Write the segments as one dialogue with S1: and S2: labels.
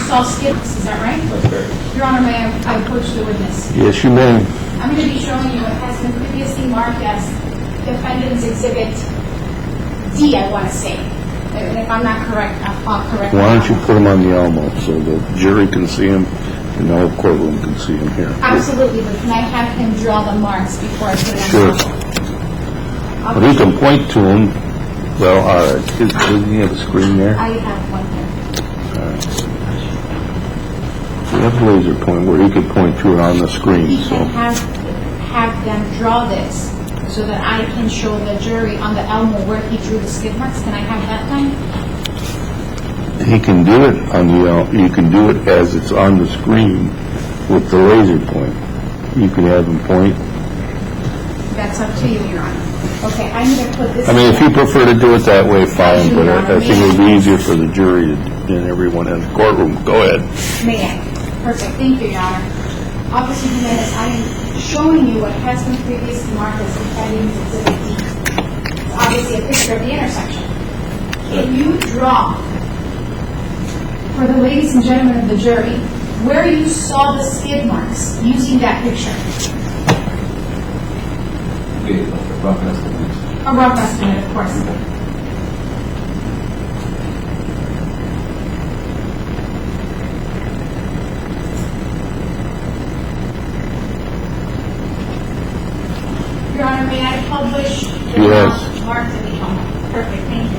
S1: saw skid marks, is that right?
S2: That's correct.
S1: Your Honor, may I approach the witness?
S3: Yes, you may.
S1: I'm going to be showing you what has been previously marked as Defendant's Exhibit D, I want to say. And if I'm not correct, I'll correct.
S3: Why don't you put them on the Alamo so the jury can see them and the whole courtroom can see them here?
S1: Absolutely, but can I have him draw the marks before I put it on?
S3: Sure.
S1: the
S3: But he can point to them. Well, all right. Doesn't he have a screen there?
S1: I have one here.
S3: All right. We have a laser point where he could point to it on the screen.
S1: He
S3: So
S1: can have them draw this so that I can show the jury on the Elmo where he drew the skid marks. Can I have that done?
S3: he can do it on the. You can do it as it's on the screen with the laser point. You can have him point.
S1: That's up to you, Your Honor. Okay, I'm going to put this.
S3: I mean, if you prefer to do it that way, fine, but I think it would be
S1: May
S3: easier for the jury and everyone in the courtroom. Go ahead.
S1: May I? Perfect. Thank you, Your Honor. Officer Jimenez, I am showing you what has been previously marked as Defendant's Exhibit D. It's obviously a picture of the intersection. Can you draw, for the ladies and gentlemen of the jury, where you saw the skid marks using that picture?
S2: A rough estimate.
S1: A rough estimate, of course. Your Honor, may I publish the
S3: Yes.
S1: marks in the helmet? Perfect, thank you.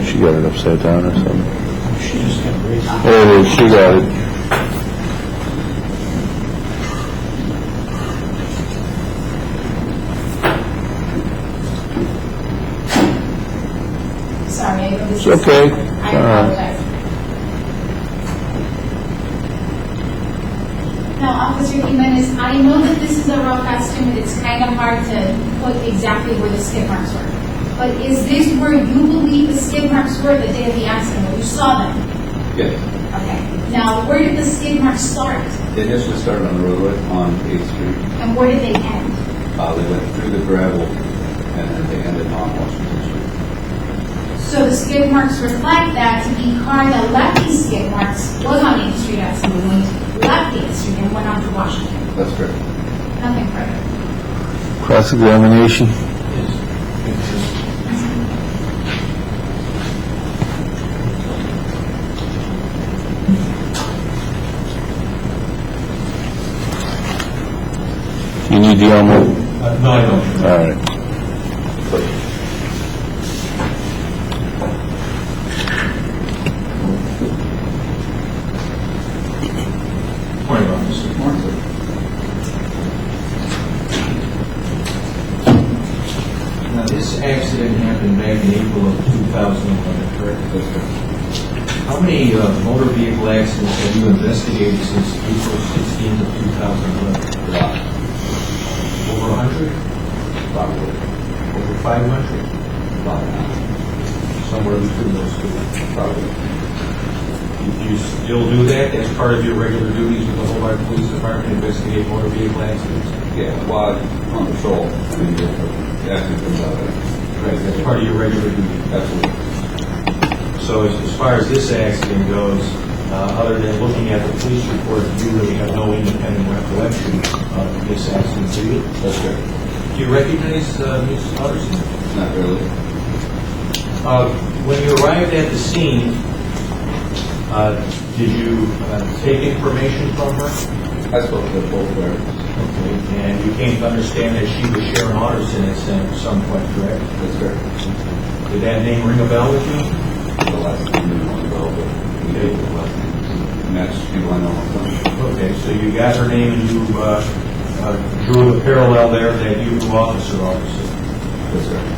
S3: She got it upside down or something.
S4: She just got raised.
S3: There it is. She got it.
S1: Sorry, I know this
S3: It's
S1: is...
S3: okay.
S1: I
S3: All right.
S1: apologize. Now, Officer Jimenez, I know that this is a rough estimate. It's kind of hard to put exactly where the skid marks were. But is this where you believe the skid marks were the day of the accident, where you saw them?
S2: Yes.
S1: Okay. Now, where did the skid marks start?
S2: They initially started on the roadway on 8th Street.
S1: And where did they end?
S2: They went through the gravel and then they ended on Washington Street.
S1: So the skid marks reflect that the car that left these skid marks was on 8th Street at some point, left 8th Street and went on to Washington.
S2: That's correct.
S1: Nothing further.
S3: Cross-examination. You need the Elmo?
S4: No, I don't.
S3: All right.
S4: Morning, officer. Now, this accident happened back in April of 2011, correct?
S2: That's correct.
S4: How many motor vehicle accidents have you investigated since April 16th of 2011?
S2: A lot.
S4: Over 100?
S2: Probably.
S4: Over 500?
S2: Probably not.
S4: Somewhere between those two.
S2: Probably.
S4: You still do that as part of your regular duties with the Hobart Police Department, investigate motor vehicle accidents?
S2: Yeah, while on patrol, I mean, the accident comes out there.
S4: Right, that's part of your regular duty.
S2: Absolutely.
S4: So as far as this accident goes, other than looking at the police report, you really have no independent recollection of this accident, do you?
S2: That's correct.
S4: Do you recognize Ms. Hutterson?
S2: Not really.
S4: When you arrived at the scene, did you take information from her?
S2: I spoke to both parents.
S4: Okay. And you came to understand that she was Sharon Hutterson at some point, correct?
S2: That's correct.
S4: Did that name ring a bell with you?
S2: The last name didn't want to go, but we gave the last name. And that's people I know all the time.
S4: Okay, so you got her name and you drew a parallel there that you knew officer.
S2: That's correct.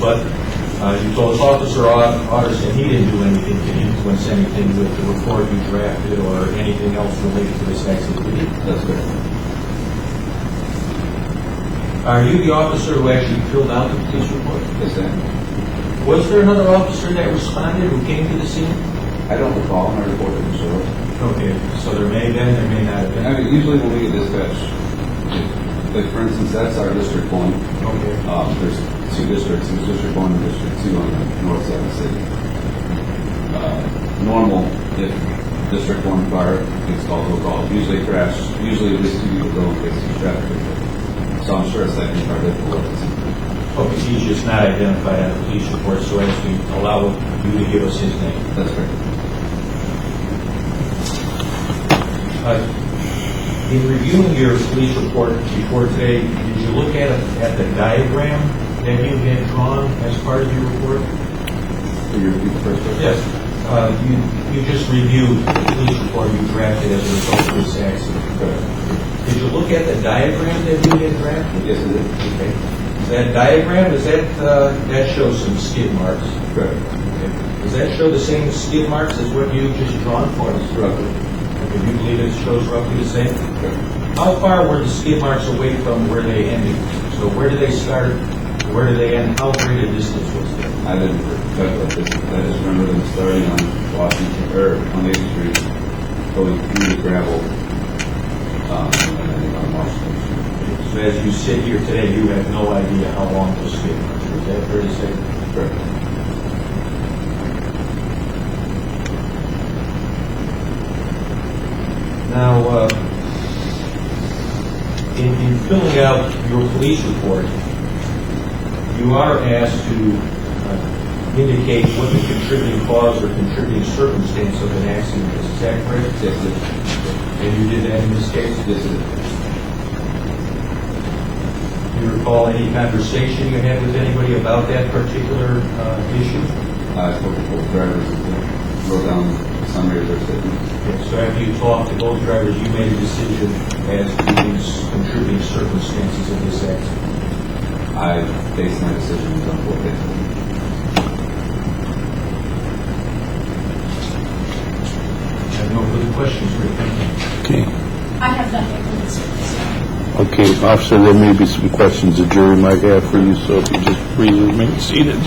S4: But You told Officer Otterson he didn't do anything to influence anything with the report you drafted or anything else related to this activity.
S2: That's good.
S4: Are you the officer who actually filled out the police report?
S2: Yes, sir.
S4: Was there another officer that responded who came to the scene?
S2: I don't recall, my report didn't show up.
S4: Okay, so there may have been, there may not have been.
S2: I mean, usually when we get dispatch, like for instance, that's our District 1.
S4: Okay.
S2: There's 2 districts, there's District 1 and District 2 on the north side of the city. Normal, if District 1 fire gets called, we'll call it. Usually crash, usually at least 2 people go in case there's traffic. So I'm sure a second car did pull up.
S4: Okay, he's just not identified on the police report, so as we allow you to give us his name.
S2: That's correct.
S4: In reviewing your police report before today, did you look at the diagram that you had drawn as part of your report?
S2: Will you repeat the first question?
S4: Yes. You just reviewed the police report you drafted as a result of this accident.
S2: Correct.
S4: Did you look at the diagram that you had drafted?
S2: Yes, it is.
S4: Okay. That diagram, that shows some skid marks?
S2: Correct.
S4: Okay. Does that show the same skid marks as what you just drawn for us?
S2: Roughly.
S4: Do you believe it shows roughly the same?
S2: Correct.
S4: How far were the skid marks away from where they ended? So where did they start, where did they end, how great a distance was there?
S2: I didn't calculate this. I just remember them starting on Washington, or on 8th Street, going through the gravel, and then on Washington Street.
S4: So as you sit here today, you have no idea how long those skid marks were. Is that fair to say?
S2: Correct.
S4: Now, in filling out your police report, you are asked to indicate what the contributing cause or contributing circumstance of an accident is. Is that correct?
S2: Yes, it is.
S4: And you did that in this case?
S2: Yes, it is.
S4: Do you recall any conversation you had with anybody about that particular issue?
S2: I spoke to both drivers and wrote down a summary of their statements.
S4: Okay, so after you talked to both drivers, you made a decision as to these contributing circumstances of this accident.
S2: I based my decisions on what they told me.
S4: I have no further questions, Rick. Thank you.
S3: Okay.
S1: I have nothing for this witness.
S3: Okay, officer, there may be some questions the jury might have for you, so if you just please remain seated.